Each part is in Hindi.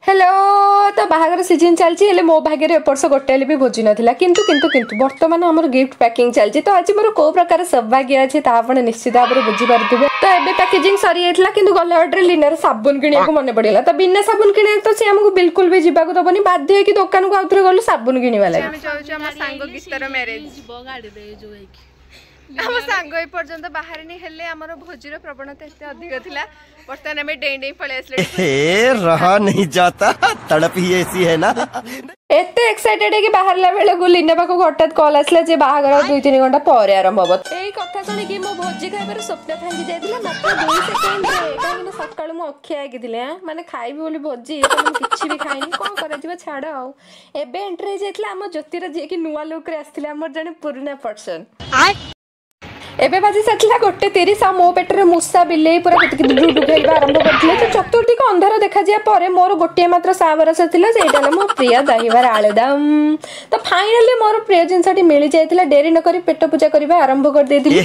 हेलो तो बाहागर सीजन चलती मो भाग्य एपर्ष गोटे भी भोजी नाला किंतु किंतु किंतु बर्तमान आम गिफ्ट पैकिंग चलती तो आज मोर कौ प्रकार सौभाग्य अच्छे निश्चित भाव में बुझीपारे तो एबे पैकेजिंग सरी जाता कि गला बाटे लीनार साबुन किणा मन पड़ा तो बिना साबुन किणे तो सी आमको बिल्कुल भी जावाक दबनी बाध्य होगी दुकान को आउे गलु साबुन किणवा आम सांग एपर्यंत बाहर नहीं हेले आमर भोजीर प्रवणता एत अधिक थिला बर्तमान आम डेई डेई पळे आसले रहा नहीं जाता तड़प ही ऐसी है ना एते एक्साइटेड है कि बाहरला बेले को लीना पाखु हठात कॉल आसला जे बाहागर 2-3 घंटा पर आरंभ हो एई कथा सुनी कि मो भोजी खाइबार स्वप्न भांगी जायतिला मात्र 2 सेकेंड रे काहिना सकाळ मु अखिया आगिदिले माने खाइबी बोली भोजी तो किछि भी खाइनी कोन करा दिबा छाड़ आउ एबे एंट्री हे जायतिला हम ज्योतिर जे कि नुवा लुक रे आस्थिले हमर जने पुराना पर्सन एबे बाजी साथला गोटे 30 मो पेटर मूसा बिले पूरा डुडु खेलबा आरंभ करथिले तो चतुर्थी को अंधार देखा जिया परे मोर गोटे मात्र 7 वर्ष थिला सेटा मो प्रिय दहीबार आलुदम तो फाइनली मोर प्रिय जिनसटी मिली जायतिला डेरी न करी पेट पूजा करबा आरंभ कर देथिली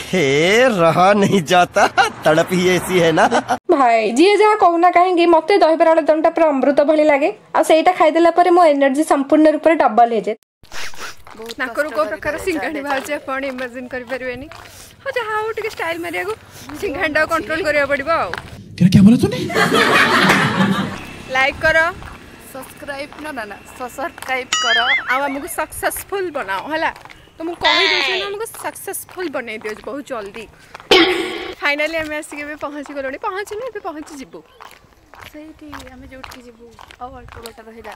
रहा नहीं जाता तड़प ही ऐसी है ना भाई जी जहा कहूना कहीं मते दहीबार आलुदम टा पूरा अमृत भली लागे आ सेटा खाइ देला परे मो एनर्जी संपूर्ण रूप से डबल हे जे नाकरू को प्रकार सिंगाणी बाजे आपण इमेजिन करि परबेनी हो जा हाउ टिके स्टाइल मारिया को सिंगांडा कंट्रोल करिया पड़िबो आ क्या बोला तूने लाइक करो सब्सक्राइब ना सब्सक्राइब करो आ हमको सक्सेसफुल बनाओ हला तो मु कहि देछ ना हमको सक्सेसफुल बनै दियो बहुत जल्दी फाइनली हम आसी के पहुंची गलोनी पहुंचनी पे पहुंची जिबो सेठी हम जोठी जिबो और अल्प बटा रहिला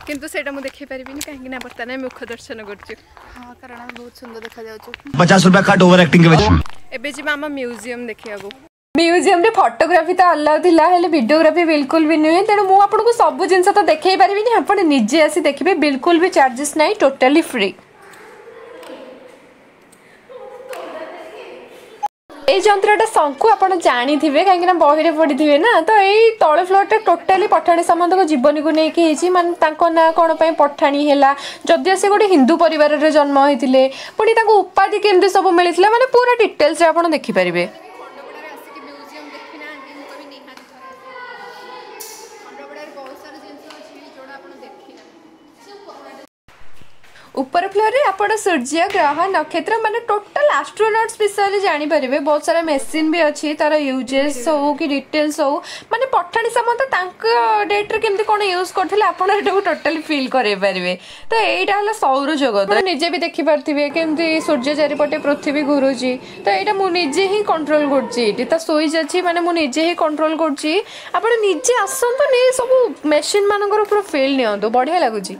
किंतु सेटा मु देखि परिबिनी काहे कि ना बर्तमान मुख दर्शन करछु हां कारण बहुत सुंदर देखा जाउछु 50 रुपया काट ओवर एक्टिंग के वजह एबे जी मामा म्यूजियम देखियागो म्यूजियम रे फोटोग्राफी तो अलाउ थिला हेले वीडियोग्राफी बिल्कुल भी नहीं तेणु मु आपन को सब जिंस तो देखै परिबिनी आपन निजे आसी देखिबे बिल्कुल भी चार्जेस नहीं टोटली फ्री এই যন্ত্রটা শঙ্কু আপন জানিথিবে কাহিଁକି ନା বহিরে পড়িথিবে না তো এই তଳେ ফ্লোরটা ଟୋଟାଲି ପଠାଣି ସାମନ୍ତଙ୍କ ଜୀବନୀକୁ ନେଇକି ହେଇଛି ମାନେ ତାଙ୍କ ନାଁ କ'ଣ ପାଇଁ ପଠାଣି ହେଲା ଯଦି ସେ ଗୋଟେ ହିନ୍ଦୁ ପରିବାରରେ ଜନ୍ମ ହେଇଥିଲେ ପୁଣି ତାଙ୍କୁ ଉପାଧି କେମିତି ସବୁ ମିଳିଥିଲା ମାନେ ପୁରା ଡିଟେଲ୍ସରେ ଆପଣ ଦେଖିପାରିବେ ऊपर फ्लोर रे आपण सूर्य ग्रह नक्षत्र माने टोटल एस्ट्रोनॉट्स विषय जानि परिबे बहुत सारा मशीन भी अछि तार यूजेस हो कि डिटेल्स हो माने पठाणी सामंत तांक डेट रे केमति कोन यूज करथिले आपण एटा को टोटली फील करे परिबे तो एटा हला सौर जगत निजे भी देखि परथिबे केमति सूर्य चारिपटे पृथ्वी घुरुची तो एटा मु निजे ही कंट्रोल करची एटी त सोइज अछि माने मु निजे ही कंट्रोल करची आपण निजे आसंतो ने सब मशीन मानकर पूरा फील नियंतो बढ़िया लागुची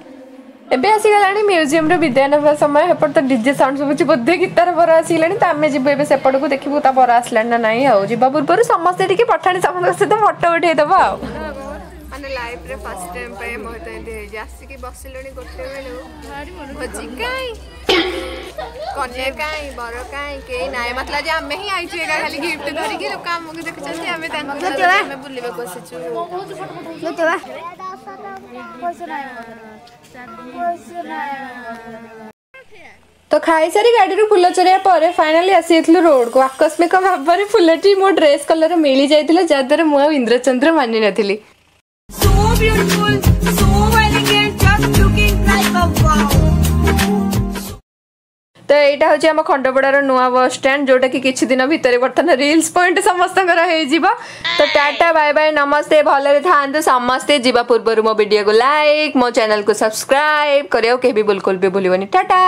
एबे आसीगलानी म्यूजियम रे विद्या नवा समय हेपट तो डीजे साउंड सब बोधे गिटार बरा आसीगलानी त आमे जिबो एबे सेपट को देखिबो ता बरा आसलान ना नाही आ जिबा पूर्व समस्त टिके पठाणी समस्त से फोटो उठे दबा माने लाइव रे फर्स्ट टाइम पे मोहित दे जासी के बसिलणी गोटे बेलु भजी काई कन्या काई बर काई के नाय मतलब जे आमे ही आइछु एका खाली गिफ्ट धरि के लोक हम के देखछन आमे तांको आमे बुलिबे कोसिछु तो खाई सारी गाड़ी फुल चढ़िया पर फाइनली आसी रोड को आकस्मिक भाव में फुलटी मो ड्रेस कलर मिली जाइतिला जद्वारा मु इंद्रचंद्र मानि नथिली तो यहाँ हूँ आम खंडपड़ार नुआ बस स्टैंड जोटा कि किछि दिन भितर बर्तमान रील्स पॉइंट समस्त तो टाटा बाय बाय नमस्ते भलरे थांतु समस्ते जीवा पूर्व मो वीडियो को लाइक मो चैनल को सब्सक्राइब करियो के भी बिल्कुल भी भूलिबनी टाटा।